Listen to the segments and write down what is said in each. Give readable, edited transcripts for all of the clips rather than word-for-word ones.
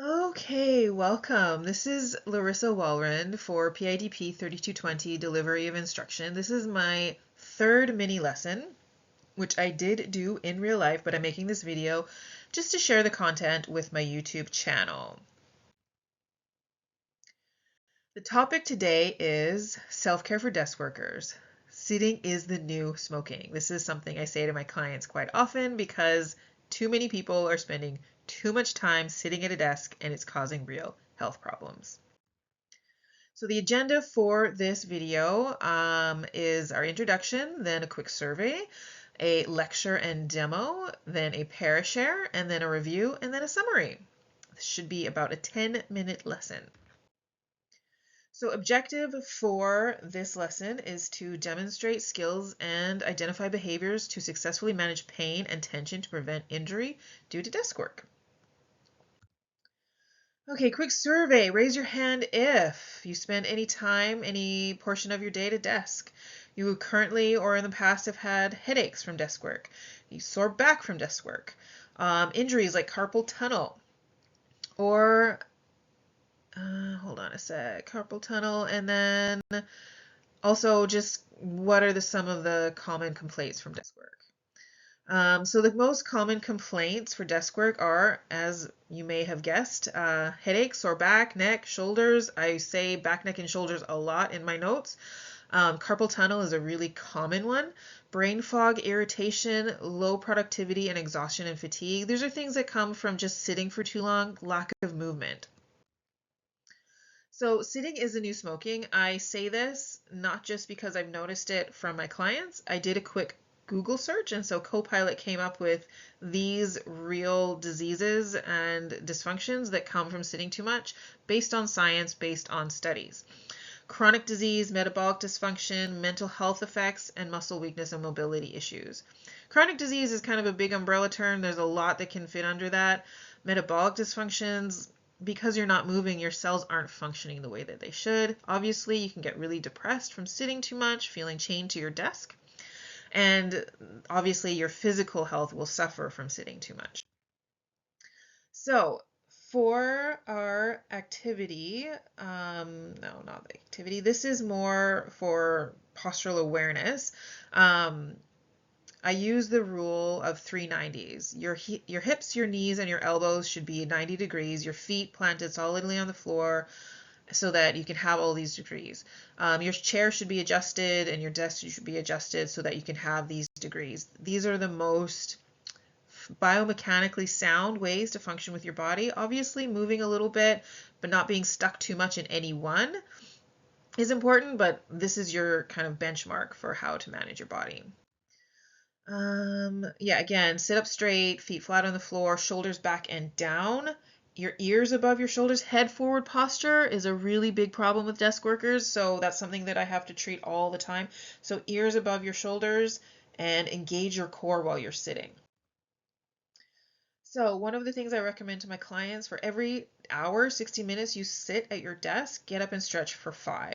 Okay, welcome. This is Larissa Walrand for PIDP 3220 Delivery of Instruction. This is my third mini lesson, which I did do in real life, but I'm making this video just to share the content with my YouTube channel. The topic today is self-care for desk workers. Sitting is the new smoking. This is something I say to my clients quite often because too many people are spending too much time sitting at a desk and it's causing real health problems. So the agenda for this video is our introduction, then a quick survey, a lecture and demo, then a para-share, and then a review, and then a summary. This should be about a 10-minute lesson. So objective for this lesson is to demonstrate skills and identify behaviors to successfully manage pain and tension to prevent injury due to desk work. Okay, quick survey. Raise your hand if you spend any time, any portion of your day at a desk. You currently or in the past have had headaches from desk work. You sore back from desk work. Injuries like carpal tunnel. Or, hold on a sec, carpal tunnel. And then also just what are some of the common complaints from desk work? So the most common complaints for desk work are, as you may have guessed, headaches, sore back, neck, shoulders. I say back, neck, and shoulders a lot in my notes. Carpal tunnel is a really common one. Brain fog, irritation, low productivity, and exhaustion and fatigue. These are things that come from just sitting for too long, lack of movement. So sitting is the new smoking. I say this not just because I've noticed it from my clients. I did a quick Google search, and so Copilot came up with these real diseases and dysfunctions that come from sitting too much based on science, based on studies. Chronic disease, metabolic dysfunction, mental health effects, and muscle weakness and mobility issues. Chronic disease is kind of a big umbrella term. There's a lot that can fit under that. Metabolic dysfunctions, because you're not moving, your cells aren't functioning the way that they should. Obviously, you can get really depressed from sitting too much, feeling chained to your desk. And obviously, your physical health will suffer from sitting too much. So, for our activity, no, not the activity, this is more for postural awareness. I use the rule of 390s. Your hips, your knees, and your elbows should be 90 degrees. Your feet planted solidly on the floor so that you can have all these degrees. Your chair should be adjusted and your desk should be adjusted so that you can have these degrees. These are the most biomechanically sound ways to function with your body. Obviously, moving a little bit, but not being stuck too much in any one is important, but this is your kind of benchmark for how to manage your body. Yeah, again, sit up straight, feet flat on the floor, shoulders back and down. Your ears above your shoulders, head forward posture is a really big problem with desk workers, so that's something that I have to treat all the time. So ears above your shoulders and engage your core while you're sitting. So one of the things I recommend to my clients, for every hour, 60 minutes you sit at your desk, get up and stretch for 5.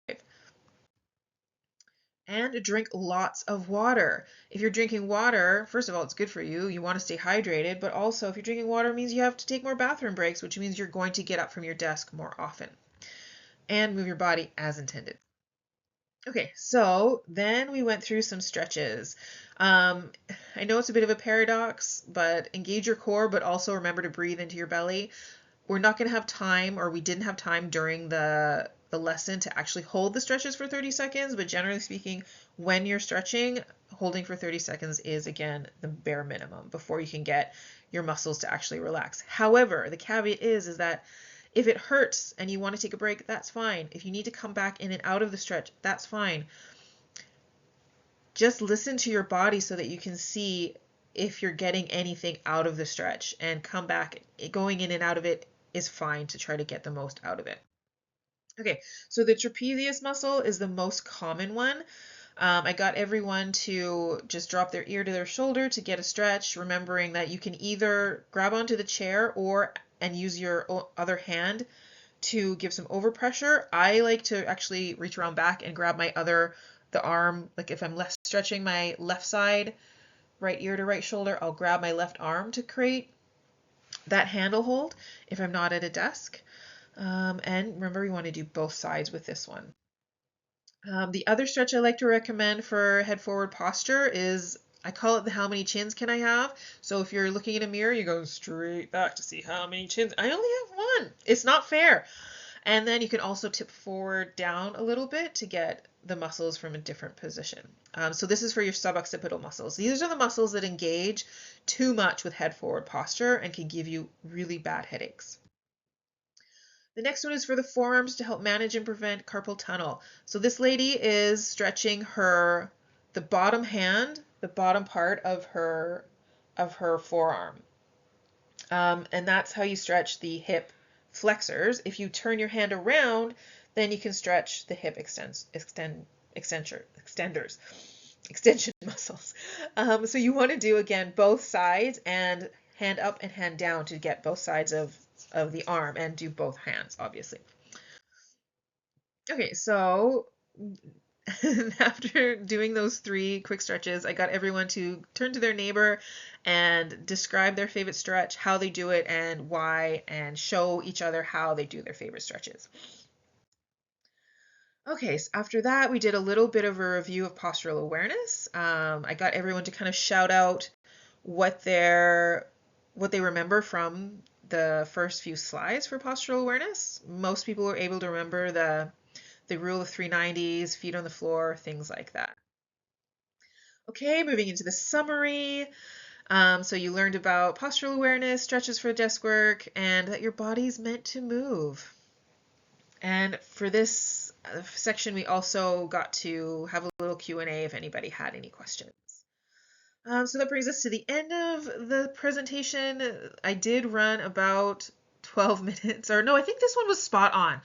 And drink lots of water. If you're drinking water, first of all, it's good for you. You want to stay hydrated, but also if you're drinking water, it means you have to take more bathroom breaks, which means you're going to get up from your desk more often and move your body as intended. Okay, so then we went through some stretches. I know it's a bit of a paradox, but engage your core, but also remember to breathe into your belly. We're not going to have time, or we didn't have time during the lesson to actually hold the stretches for 30 seconds, but generally speaking, when you're stretching, holding for 30 seconds is, again, the bare minimum before you can get your muscles to actually relax. However, the caveat is that if it hurts and you want to take a break, that's fine. If you need to come back in and out of the stretch, that's fine. Just listen to your body so that you can see if you're getting anything out of the stretch, and come back. Going in and out of it is fine to try to get the most out of it. Okay, so the trapezius muscle is the most common one. I got everyone to just drop their ear to their shoulder to get a stretch, remembering that you can either grab onto the chair and use your other hand to give some overpressure. I like to actually reach around back and grab the arm, like if I'm stretching my left side, right ear to right shoulder, I'll grab my left arm to create that handle hold if I'm not at a desk. And remember, you want to do both sides with this one. The other stretch I like to recommend for head forward posture is, I call it the how many chins can I have? So if you're looking in a mirror, you go straight back to see how many chins. I only have one. It's not fair. And then you can also tip forward down a little bit to get the muscles from a different position. So this is for your suboccipital muscles. These are the muscles that engage too much with head forward posture and can give you really bad headaches. The next one is for the forearms to help manage and prevent carpal tunnel. So this lady is stretching the bottom hand, the bottom part of her forearm. And that's how you stretch the hip flexors. If you turn your hand around, then you can stretch the hip extension muscles. So you want to do, again, both sides and hand up and hand down to get both sides of the arm, and do both hands, obviously. Okay, so after doing those 3 quick stretches, I got everyone to turn to their neighbor and describe their favorite stretch, how they do it, and why, and show each other how they do their favorite stretches. Okay, so after that, we did a little bit of a review of postural awareness. I got everyone to kind of shout out what they remember from the first few slides for postural awareness. Most people were able to remember the rule of 390s, feet on the floor, things like that. Okay, moving into the summary. So you learned about postural awareness, stretches for desk work, and that your body's meant to move. And for this section, we also got to have a little Q&A if anybody had any questions. So that brings us to the end of the presentation. I did run about 12 minutes, or no, I think this one was spot on.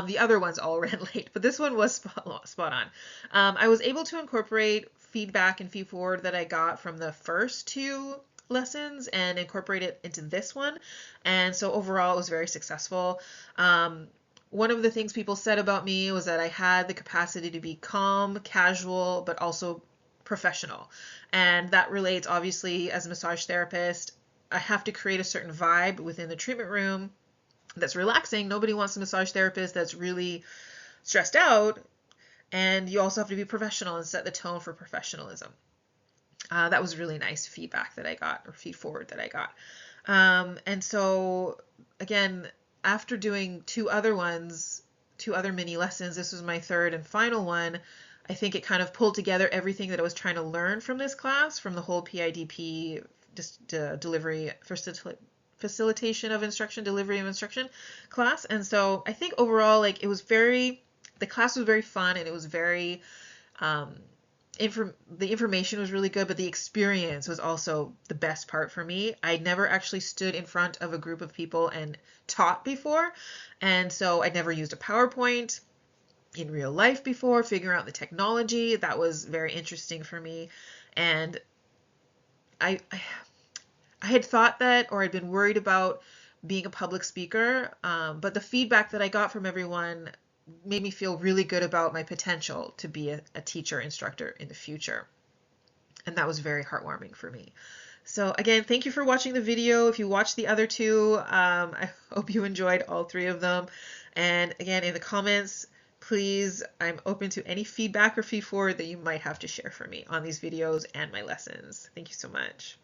The other ones all ran late, but this one was spot on. I was able to incorporate feedback and feed forward that I got from the first 2 lessons and incorporate it into this one. And so overall, it was very successful. One of the things people said about me was that I had the capacity to be calm, casual, but also professional. And that relates, obviously, as a massage therapist, I have to create a certain vibe within the treatment room that's relaxing. Nobody wants a massage therapist that's really stressed out. And you also have to be professional and set the tone for professionalism. That was really nice feedback that I got, or feed forward that I got. And so, again, after doing 2 other mini lessons, this was my 3rd and final one. I think it kind of pulled together everything that I was trying to learn from this class, from the whole PIDP delivery, facilitation of instruction, delivery of instruction class. And so I think overall, like, the class was very fun, and it was very, the information was really good, but the experience was also the best part for me. I never actually stood in front of a group of people and taught before, and so I'd never used a PowerPoint in real life before, figuring out the technology. That was very interesting for me. And I had thought that, or I'd been worried about being a public speaker, but the feedback that I got from everyone made me feel really good about my potential to be a teacher instructor in the future. And that was very heartwarming for me. So again, thank you for watching the video. If you watched the other 2, I hope you enjoyed all 3 of them. And again, in the comments, please, I'm open to any feedback or feed forward that you might have to share for me on these videos and my lessons. Thank you so much.